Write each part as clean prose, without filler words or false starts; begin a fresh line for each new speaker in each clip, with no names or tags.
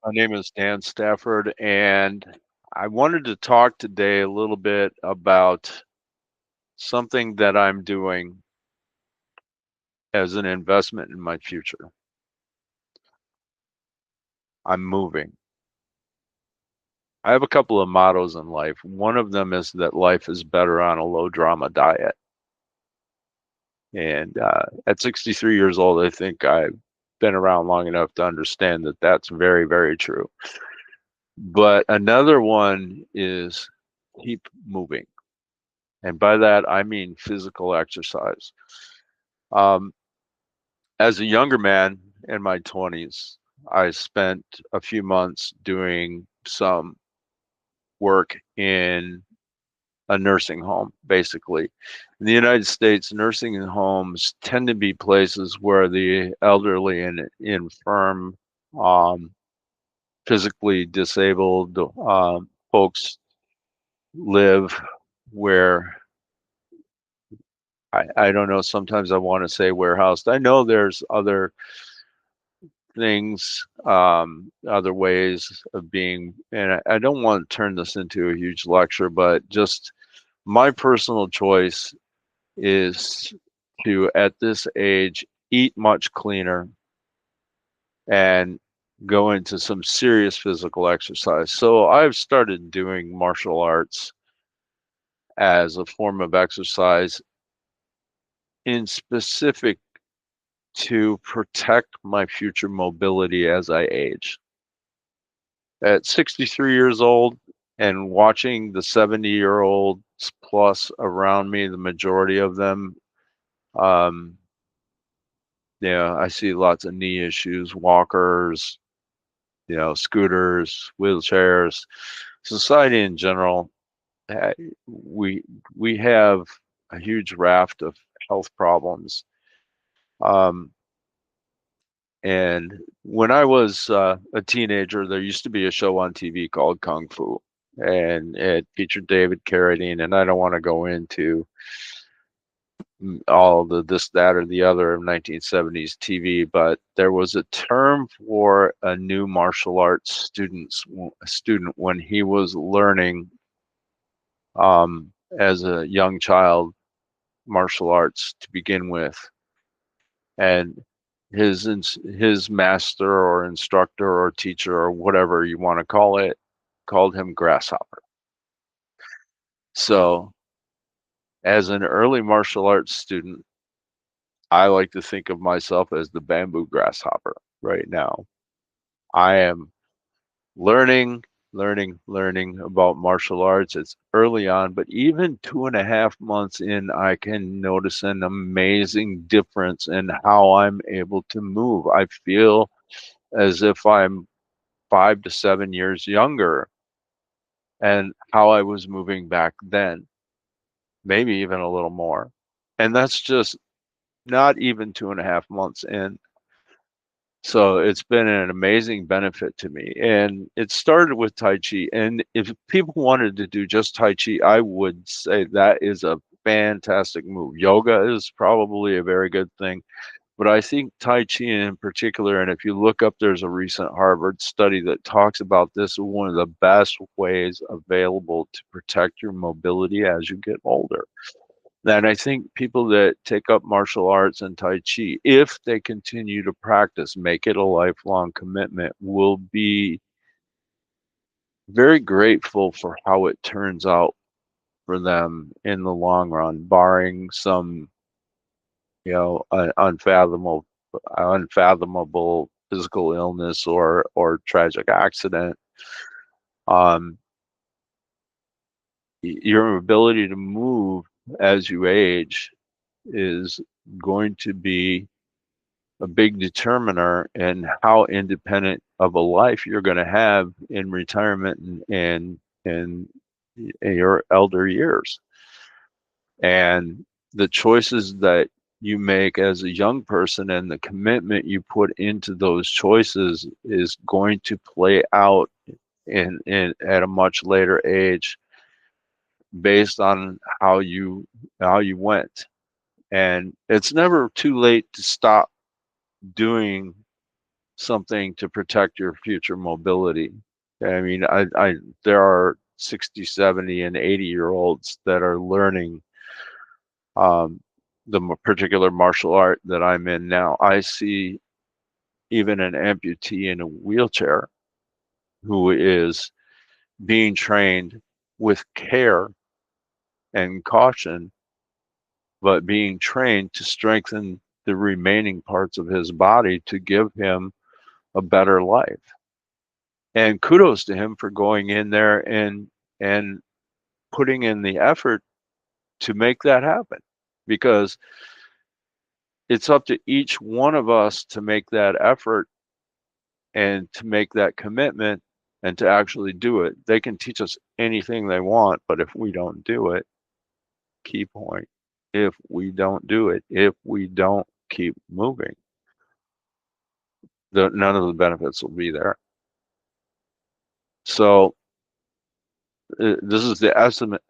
My name is Dan Stafford, and I wanted to talk today a little bit about something that I'm doing as an investment in my future. I'm moving. I have a couple of mottos in life. One of them is that life is better on a low drama diet. And at 63 years old, I think I've been around long enough to understand that that's very, very true. But another one is keep moving. And by that, I mean physical exercise. Um, as a younger man in my 20s, I spent a few months doing some work in a nursing home, basically. In the United States, nursing homes tend to be places where the elderly and infirm, um, physically disabled folks live, where I don't know, sometimes I want to say warehoused. I know there's other things, other ways of being, and I don't want to turn this into a huge lecture, but just my personal choice is to, at this age, eat much cleaner and go into some serious physical exercise. So I've started doing martial arts as a form of exercise in specific to protect my future mobility as I age. At 63 years old and watching the 70-year-olds plus around me, the majority of them, um, yeah, I see lots of knee issues, walkers, scooters, wheelchairs. Society in general, uh, we we have a huge raft of health problems. Um, And when I was a teenager, there used to be a show on TV called Kung Fu, and it featured David Carradine. And I don't want to go into all the this, that, or the other of 1970s TV, but there was a term for a new martial arts student when he was learning as a young child martial arts to begin with, and his master or instructor or teacher or whatever you want to call it called him Grasshopper. So as an early martial arts student, I like to think of myself as the bamboo grasshopper right now. I am learning about martial arts. It's early on, but even 2.5 months in, I can notice an amazing difference in how I'm able to move. I feel as if I'm 5 to 7 years younger, and how I was moving back then, maybe even a little more. And that's just not even 2.5 months in. So it's been an amazing benefit to me. And it started with Tai Chi. And if people wanted to do just Tai Chi, I would say that is a fantastic move. Yoga is probably a very good thing. But I think Tai Chi in particular, and if you look up, there's a recent Harvard study that talks about this as one of the best ways available to protect your mobility as you get older. And I think people that take up martial arts and Tai Chi, if they continue to practice, make it a lifelong commitment, will be very grateful for how it turns out for them in the long run, barring some, unfathomable physical illness or tragic accident. Um, your ability to move as you age is going to be a big determiner in how independent of a life you're going to have in retirement and in your elder years. And the choices that you make as a young person and the commitment you put into those choices is going to play out in at a much later age based on how you went. And it's never too late to stop doing something to protect your future mobility. I mean, there are 60, 70, and 80-year-olds that are learning the particular martial art that I'm in now. I see even an amputee in a wheelchair who is being trained with care and caution, but being trained to strengthen the remaining parts of his body to give him a better life. And kudos to him for going in there and putting in the effort to make that happen, because it's up to each one of us to make that effort and to make that commitment and to actually do it. They can teach us anything they want, but if we don't do it, key point, if we don't do it, if we don't keep moving, none of the benefits will be there. So this is the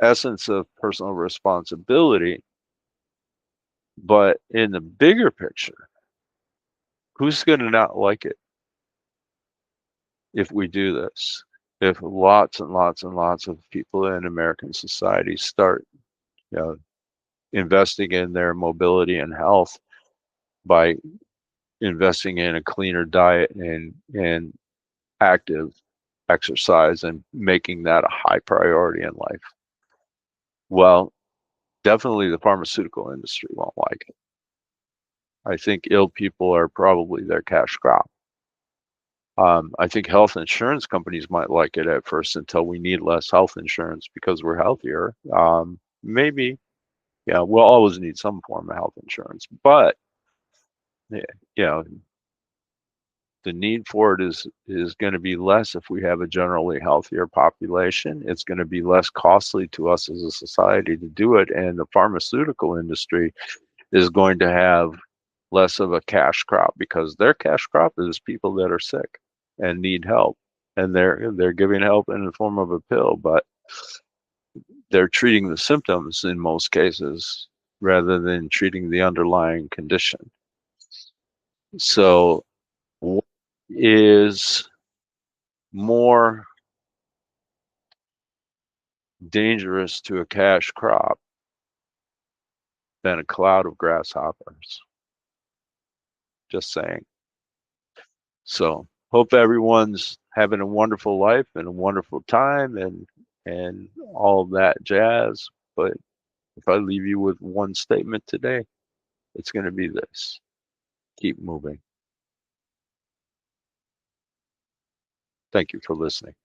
essence of personal responsibility. But in the bigger picture, who's going to not like it if we do this? If lots and lots and lots of people in American society start, investing in their mobility and health by investing in a cleaner diet and active exercise and making that a high priority in life. Well, definitely the pharmaceutical industry won't like it. I think ill people are probably their cash crop. I think health insurance companies might like it at first until we need less health insurance because we're healthier. Maybe, yeah, we'll always need some form of health insurance, but yeah, the need for it is going to be less if we have a generally healthier population. It's going to be less costly to us as a society to do it, and the pharmaceutical industry is going to have less of a cash crop because their cash crop is people that are sick and need help, and they're giving help in the form of a pill, but they're treating the symptoms in most cases rather than treating the underlying condition. So what is more dangerous to a cash crop than a cloud of grasshoppers? Just saying. So hope everyone's having a wonderful life and a wonderful time and all of that jazz. But if I leave you with one statement today, it's going to be this: keep moving. Thank you for listening.